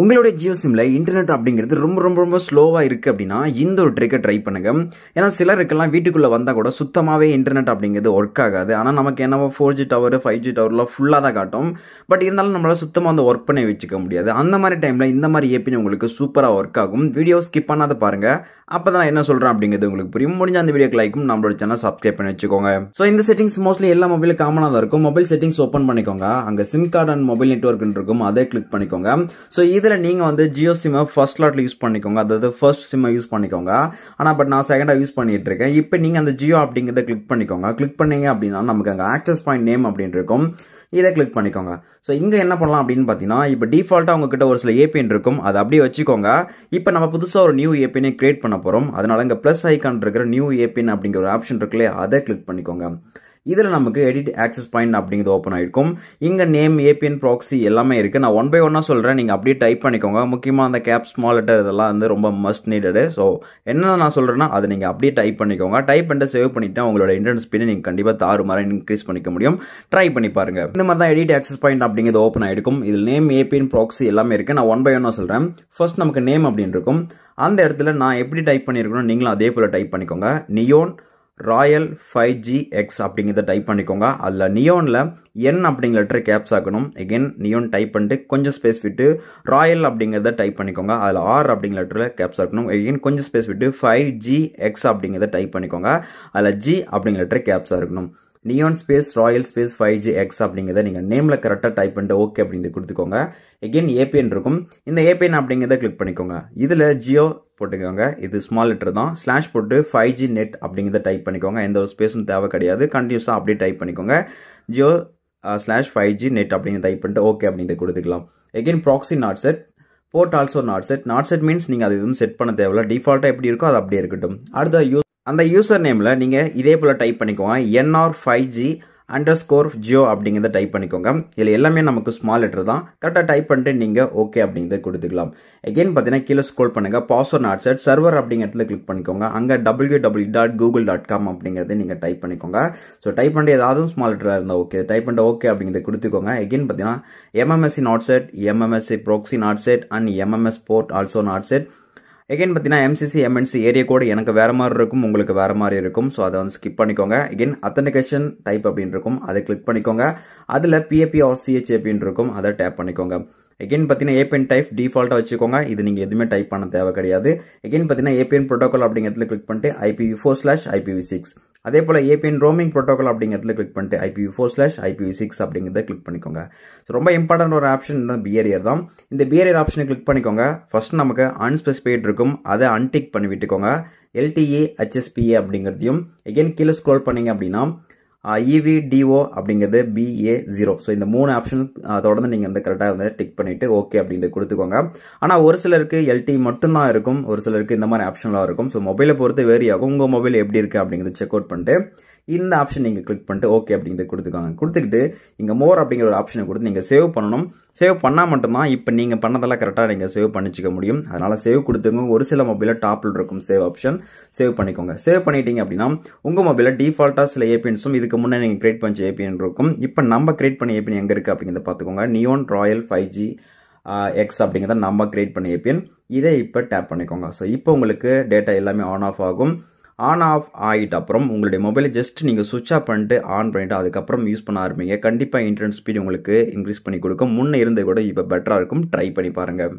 உங்களுடைய ஜியோ சிம்ல இன்டர்நெட் அப்படிங்கிறது ரொம்ப ஸ்லோவாக இருக்குது அப்படின்னா இந்த ஒரு ட்ரிக்கை ட்ரை பண்ணுங்க. ஏன்னா சிலருக்கெல்லாம் வீட்டுக்குள்ளே வந்தால் கூட சுத்தமாகவே இன்டர்நெட் அப்படிங்கிறது ஒர்க் ஆகாது. ஆனால் நமக்கு என்னவோ 4G டவர் 5G டவர்லாம் ஃபுல்லாக தான் காட்டும். பட் இருந்தாலும் நம்மளால் சுத்தமாக அந்த ஒர்க் பண்ணி வச்சுக்க முடியாது. அந்த மாதிரி டைமில் இந்த மாதிரி ஏபின் உங்களுக்கு சூப்பராக ஒர்க் ஆகும். வீடியோ ஸ்கிப் பண்ணாத பாருங்கள். அப்போ தான் நான் என்ன சொல்கிறேன் அப்படிங்கிறது உங்களுக்கு புரியும். முடிஞ்ச அந்த வீடியோக்கு லைக்கும் நம்மளோட சேனல் சப்ஸ்கிரைப் பண்ணி வச்சுக்கோங்க. ஸோ இந்த செட்டிங்ஸ் மோஸ்ட்லி எல்லா மொபைலும் காமனாக தான் இருக்கும். மொபைல் செட்டிங்ஸ் ஓப்பன் பண்ணிக்கோங்க. அங்கே sim card and mobile network இருக்கும், அதை கிளிக் பண்ணிக்கோங்க. ஸோ இதில் நீங்கள் வந்து ஜியோ சிம்மை ஃபர்ஸ்ட் ஸ்லாட்டில் யூஸ் பண்ணிக்கோங்க, அதாவது ஃபர்ஸ்ட் சிம்மை யூஸ் பண்ணிக்கோங்க. ஆனால் பட் நான் செகண்டாக யூஸ் பண்ணிட்டு இருக்கேன். இப்போ நீங்கள் அந்த ஜியோ அப்படிங்கிறத கிளிக் பண்ணிக்கோங்க. கிளிக் பண்ணீங்க அப்படின்னா நமக்கு அங்கே ஆக்சஸ் பாயிண்ட் நேம் அப்படின்னு இருக்கும், இதை கிளிக் பண்ணிக்கோங்க. ஸோ இங்கே என்ன பண்ணலாம் அப்படின்னு பார்த்தீங்கன்னா, இப்போ டிஃபால்ட்டாக உங்ககிட்ட ஒரு சில ஏபிஎன் இருக்கும், அதை அப்படியே வச்சுக்கோங்க. இப்போ நம்ம புதுசாக ஒரு நியூ ஏபிஎனை கிரியேட் பண்ண போகிறோம். அதனால இங்கே ப்ளஸ் ஐக்கான் இருக்கிற நியூ ஏபிஎன் அப்படிங்கிற ஒரு ஆப்ஷன் இருக்குல்லையே, அதை கிளிக் பண்ணிக்கோங்க. இதில் நமக்கு எடிட் ஆக்சஸ் பாயிண்ட் அப்படிங்கிறது ஓப்பன் ஆகிருக்கும். இங்கே நேம் ஏபிஎன் ப்ராக்ஸி எல்லாமே இருக்குது. நான் 1 by 1 சொல்கிறேன், நீங்கள் அப்படியே டைப் பண்ணிக்கோங்க. முக்கியமாக அந்த கேப் ஸ்மால் லெட்டர் இதெல்லாம் வந்து ரொம்ப மஸ்ட் நீடடு. ஸோ என்ன நான் சொல்கிறேன்னா அதை நீங்கள் அப்படியே டைப் பண்ணிக்கோங்க. டைப் பண்ணிட்டு சேவ் பண்ணிவிட்டு உங்களோட இன்டர்நெட் ஸ்பீடை நீங்கள் கண்டிப்பாக தாறுமாற இன்க்ரீஸ் பண்ணிக்க முடியும். ட்ரை பண்ணி பாருங்கள். இந்த மாதிரி தான் எடிட் ஆக்சஸ் பாயிண்ட் அப்படிங்கிறது ஓப்பன் ஆகிருக்கும். இதில் நேம் ஏபிஎன் ப்ராக்ஸி எல்லாமே இருக்குது. நான் 1 by 1 சொல்கிறேன். ஃபர்ஸ்ட் நமக்கு நேம் அப்படின்னு இருக்கும். அந்த இடத்துல நான் எப்படி டைப் பண்ணியிருக்கணும் நீங்களும் அதே போல் டைப் பண்ணிக்கோங்க. நியோன் ராயல் 5GX அப்படிங்கிறத டைப் பண்ணிக்கோங்க. அதில் நியோனில் என் அப்படிங்கிற லெட்டர் கேப்ஸ் ஆக்கணும். எகெயின் நியோன் டைப் பண்ணிட்டு கொஞ்சம் ஸ்பேஸ் விட்டு ராயல் அப்படிங்கிறத டைப் பண்ணிக்கோங்க. அதில் ஆர் அப்படிங்கிற லெட்டரில் கேப்ஸ் ஆக்கணும். எகெயின் கொஞ்சம் ஸ்பேஸ் விட்டு 5GX அப்படிங்கிறத டைப் பண்ணிக்கோங்க. அதில் ஜி அப்படிங்கிற லெட்டர் கேப்ஸாக இருக்கணும். Neon space Royal space 5GX அப்படிங்கிறத நீங்கள் நேமில் கரெக்டாக டைப் பண்ணிட்டு ஓகே அப்படிங்கிறது கொடுத்துக்கோங்க. எகெயின் ஏபிஎன் இருக்கும். இந்த ஏபிஎன் அப்படிங்கிறத கிளிக் பண்ணிக்கோங்க. இதில் ஜியோ போட்டுக்கோங்க. இது ஸ்மால் லெட்டர் தான். ஸ்லாஷ் போட்டு 5G நெட் அப்படிங்கிறத டைப் பண்ணிக்கோங்க. எந்த ஒரு ஸ்பேஸும் தேவை கிடையாது. கண்டினியூஸாக அப்படியே டைப் பண்ணிக்கோங்க. ஜியோ ஸ்லாஷ் 5G நெட் அப்படிங்கிறத டைப் பண்ணிட்டு ஓகே அப்படிங்கிறத கொடுத்துக்கலாம். Again proxy not set, port also not set. Not set means நீங்கள் அது எதுவும் செட் பண்ண தேவையில்ல. டிஃபால்ட்டாக எப்படி இருக்கோ அது அப்படியே இருக்கட்டும். அடுத்த அந்த யூசர் நேமில் நீங்கள் இதே போல் டைப் பண்ணிக்கோங்க. NR5G_Geo அப்படிங்கிறத டைப் பண்ணிக்கோங்க. இதில் எல்லாமே நமக்கு ஸ்மால் லெட்டர் தான். கரெக்டாக டைப் பண்ணிட்டு நீங்கள் ஓகே அப்படிங்கிறத கொடுத்துக்கலாம். எகெயின் பார்த்தீங்கன்னா கீழே ஸ்க்ரோல் பண்ணுங்கள். பாஸ்வேர்ட் நாட் செட் சர்வர் அப்படிங்கிறதுல கிளிக் பண்ணிக்கோங்க. அங்கே www.google.com அப்படிங்கிறத நீங்கள் டைப் பண்ணிக்கோங்க. ஸோ டைப் பண்ணிட்டு ஏதாவது ஸ்மால் லெட்டராக இருந்தால் ஓகே டைப் பண்ணிட்டு ஓகே அப்படிங்கிறத கொடுத்துக்கோங்க. எகெயின் பார்த்தீங்கன்னா MMSC not set, MMSC proxy not set and MMS port also not set. Again பார்த்தீங்கன்னா MCC MNC ஏரியா கோடு எனக்கு வேறு மாதிரி இருக்கும், உங்களுக்கு வேறு மாதிரி இருக்கும். ஸோ அதை வந்து ஸ்கிப் பண்ணிக்கோங்க. எகெயின் அத்தன்டிகேஷன் டைப் அப்படின்னு இருக்கும், அதை கிளிக் பண்ணிக்கோங்க. அதில் PAP or CH அப்படின்னு இருக்கும், அதை டேப் பண்ணிக்கோங்க. எகெயின் பார்த்தீங்கன்னா ஏபிஎன் டைப் டிஃபால்ட்டாக வச்சுக்கோங்க. இது நீங்கள் எதுவுமே டைப் பண்ண தேவை கிடையாது. எகெயின் பார்த்தீங்கன்னா ஏபிஎன் ப்ரோட்டோகால் அப்படிங்கிறதுல கிளிக் பண்ணிட்டு IPv4/IPv6. அதே போல் ஏபிஎன் ரோமிங் ப்ரோட்டோகால் அப்படிங்கிறதுல கிளிக் பண்ணிட்டு IPv4/IPv6 அப்படிங்கிறத கிளிக் பண்ணிக்கோங்க. ஸோ ரொம்ப இம்பார்ட்டன்ட் ஒரு ஆப்ஷன் இந்த பிஹேவியர் தான். இந்த பிஹேவியர் ஆப்ஷனை கிளிக் பண்ணிக்கோங்க. ஃபர்ஸ்ட் நமக்கு அன்ஸ்பெசிஃபைட் இருக்கும், அதை அன்டிக் பண்ணி விட்டுக்கோங்க. LTA HSPA அப்படிங்கிறதையும் எகெயின் கீழே ஸ்க்ரோல் பண்ணீங்க அப்படின்னா EVDO அப்படிங்கிறது BA0. ஸோ இந்த 3 ஆப்ஷன் தொடர்ந்து நீங்கள் வந்து கரெக்டாக வந்து டிக் பண்ணிவிட்டு ஓகே அப்படிங்கிறத கொடுத்துக்கோங்க. ஆனால் ஒரு சிலருக்கு LT மட்டும்தான் இருக்கும், ஒரு சிலருக்கு இந்த மாதிரி ஆப்ஷன்லாம் இருக்கும். ஸோ மொபைலை பொறுத்து வேரி ஆகும். உங்கள் மொபைல் எப்படி இருக்குது அப்படிங்கிறத செக் அவுட் பண்ணிட்டு இந்த ஆப்ஷன் நீங்கள் கிளிக் பண்ணிட்டு ஓகே அப்படிங்கிறத கொடுத்துக்கோங்க. கொடுத்துக்கிட்டு இங்கே மோர் அப்படிங்கிற ஒரு ஆப்ஷனை கொடுத்து நீங்கள் சேவ் பண்ணணும். சேவ் பண்ணால் மட்டும்தான் இப்போ நீங்கள் பண்ணதெல்லாம் கரெக்டாக நீங்கள் சேவ் பண்ணிச்சிக்க முடியும். அதனால் சேவ் கொடுத்துங்க. ஒரு சில மொபைலில் டாப்பில் இருக்கும் சேவ் ஆப்ஷன், சேவ் பண்ணிக்கோங்க. சேவ் பண்ணிட்டீங்க அப்படின்னா உங்கள் மொபைலில் டிஃபால்ட்டாக சில ஏபிஎன்ஸும் இதுக்கு முன்னே நீங்கள் கிரியேட் பண்ண ஏபிஎன் இருக்கும். இப்போ நம்ம கிரியேட் பண்ண ஏபிஎன் எங்கே இருக்குது அப்படிங்கிறத பார்த்துக்கோங்க. நியோன் ராயல் 5GX அப்படிங்கிறத நம்ம கிரியேட் பண்ண ஏபிஎன், இதை இப்போ டேப் பண்ணிக்கோங்க. ஸோ இப்போ உங்களுக்கு டேட்டா எல்லாமே ஆன் ஆஃப் ஆகும். ஆன் ஆஃப் ஆகிட்டு அப்புறம் உங்களுடைய மொபைலை ஜஸ்ட் நீங்கள் சுவிட்ச் ஆஃப் பண்ணிட்டு ஆன் பண்ணிவிட்டு அதுக்கப்புறம் யூஸ் பண்ண ஆரம்பிங்க. கண்டிப்பாக இன்டர்நெட் ஸ்பீட் உங்களுக்கு இன்க்ரீஸ் பண்ணி கொடுக்கும். முன்னே இருந்ததை கூட இப்போ பெட்டராக இருக்கும். ட்ரை பண்ணி பாருங்கள்.